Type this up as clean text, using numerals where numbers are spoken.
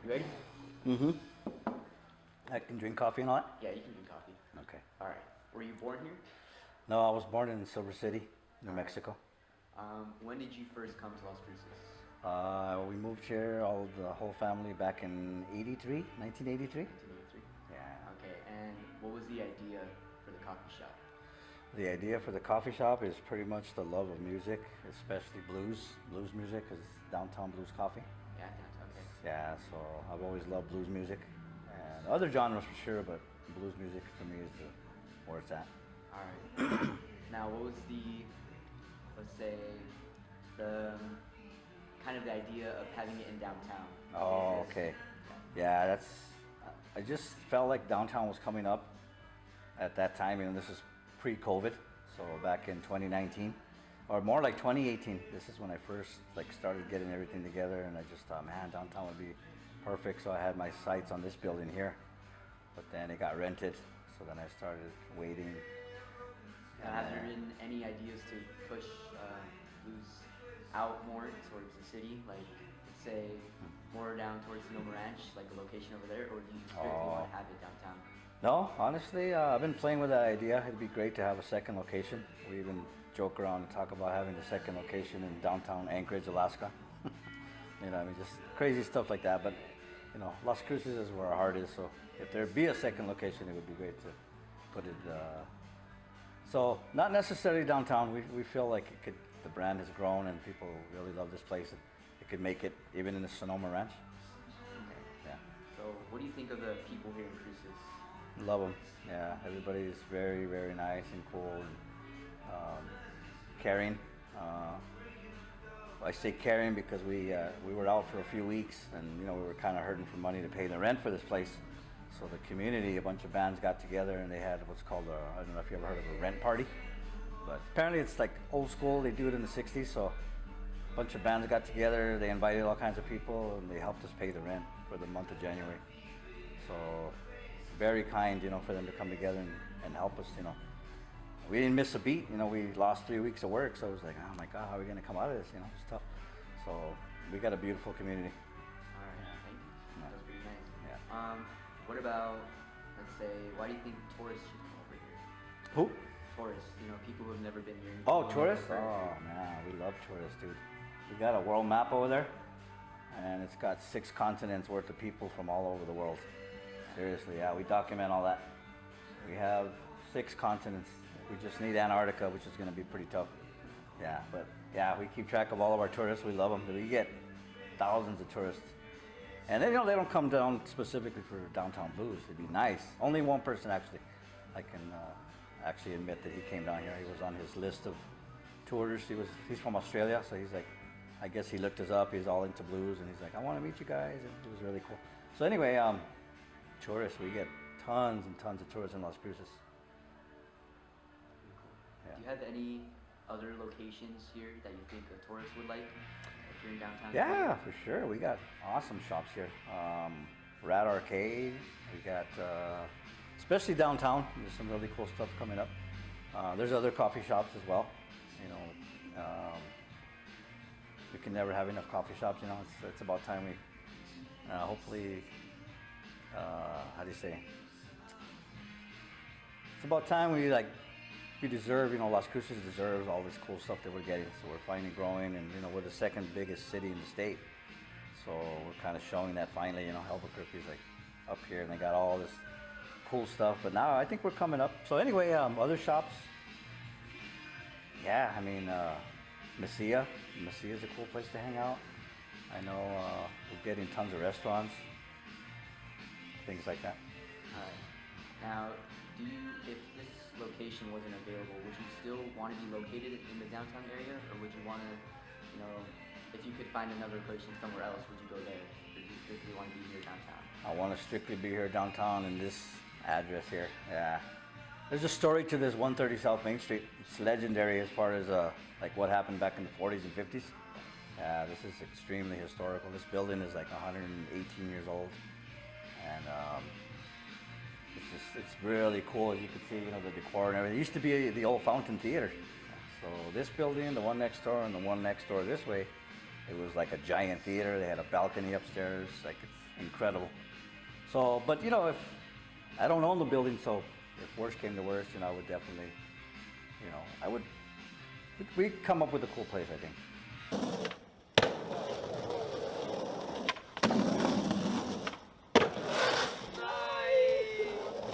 You ready? I can drink coffee and all that? Yeah, you can drink coffee. Okay. All right. Were you born here? No, I was born in Silver City, New Mexico. When did you first come to Las Cruces? We moved here, the whole family, back in 1983. 1983. Yeah. Okay, and what was the idea for the coffee shop? The idea for the coffee shop is pretty much the love of music, especially blues music, because downtown blues coffee. Yeah, downtown. Okay. Yeah, so I've always loved blues music, and other genres for sure, but blues music for me is where it's at. All right. Now, what was let's say, the kind of the idea of having it in downtown? Oh, okay. Yeah, I just felt like downtown was coming up at that time, and this is pre-COVID, so back in 2019, or more like 2018. This is when I first started getting everything together, and I just thought, man, downtown would be perfect. So I had my sights on this building here, but then it got rented, so then I started waiting. Have there been any ideas to push blues out more towards the city, like let's say more down towards Sonoma Ranch, like a location over there, or do you strictly want to have it downtown? No, honestly, I've been playing with that idea. It'd be great to have a second location. We even joke around and talk about having the second location in downtown Anchorage, Alaska. Just crazy stuff like that. But Las Cruces is where our heart is. So if there'd be a second location, it would be great to put it. So not necessarily downtown. We feel like the brand has grown and people really love this place. It could make it even in the Sonoma Ranch. Okay. Yeah. So what do you think of the people here in Cruces? Love them. Yeah, everybody's very, very nice and cool and caring. I say caring because we were out for a few weeks and we were kind of hurting for money to pay the rent for this place. So the community, a bunch of bands got together and they had what's called I don't know if you ever heard of a rent party, but apparently it's like old school. They do it in the 60s. So a bunch of bands got together. They invited all kinds of people and they helped us pay the rent for the month of January. So very kind, for them to come together and help us, We didn't miss a beat, we lost 3 weeks of work, so it was like, oh my God, how are we gonna come out of this, it's tough. So we got a beautiful community. All right, thank you. Yeah. That's pretty nice. Yeah. What about, let's say, why do you think tourists should come over here? Who? Tourists, people who have never been here. Oh, tourists? Oh man, we love tourists, dude. We got a world map over there, and it's got 6 continents worth of people from all over the world. Seriously, yeah, we document all that. We have 6 continents. We just need Antarctica, which is going to be pretty tough. Yeah, but yeah, we keep track of all of our tourists. We love them. We get thousands of tourists. And they don't come down specifically for downtown blues. It'd be nice. Only one person actually. I can actually admit that he came down here. He was on his list of tours. He's from Australia, so he's like, I guess he looked us up. He's all into blues, and he's like, I want to meet you guys. And it was really cool. So anyway, tourists, we get tons and tons of tourists in Las Cruces. Yeah. Do you have any other locations here that you think a tourist would like here in downtown? Yeah, for sure. We got awesome shops here. Rat Arcade. We got, especially downtown, there's some really cool stuff coming up. There's other coffee shops as well. We can never have enough coffee shops. It's about time we hopefully. How do you say? It's about time we deserve, Las Cruces deserves all this cool stuff that we're getting. So we're finally growing, and we're the second biggest city in the state. So we're kind of showing that finally. Albuquerque's up here, and they got all this cool stuff. But now I think we're coming up. So anyway, other shops. Yeah, Mesilla. Mesilla is a cool place to hang out. I know we're getting tons of restaurants. Things like that. All right. Now, if this location wasn't available, would you still want to be located in the downtown area, or would you want to, if you could find another location somewhere else, would you go there? Or do you strictly want to be here downtown? I want to strictly be here downtown in this address here. Yeah. There's a story to this 130 South Main Street. It's legendary as far as what happened back in the 40s and 50s. Yeah, this is extremely historical. This building is 118 years old. And it's really cool. As you can see, the decor and everything. It used to be the old Fountain Theater. So this building, the one next door, and the one next door this way, It was like a giant theater. They had a balcony upstairs. Like, it's incredible. So, but you know, if I don't own the building, so if worst came to worst, you know, I would definitely, you know, we'd come up with a cool place, I think.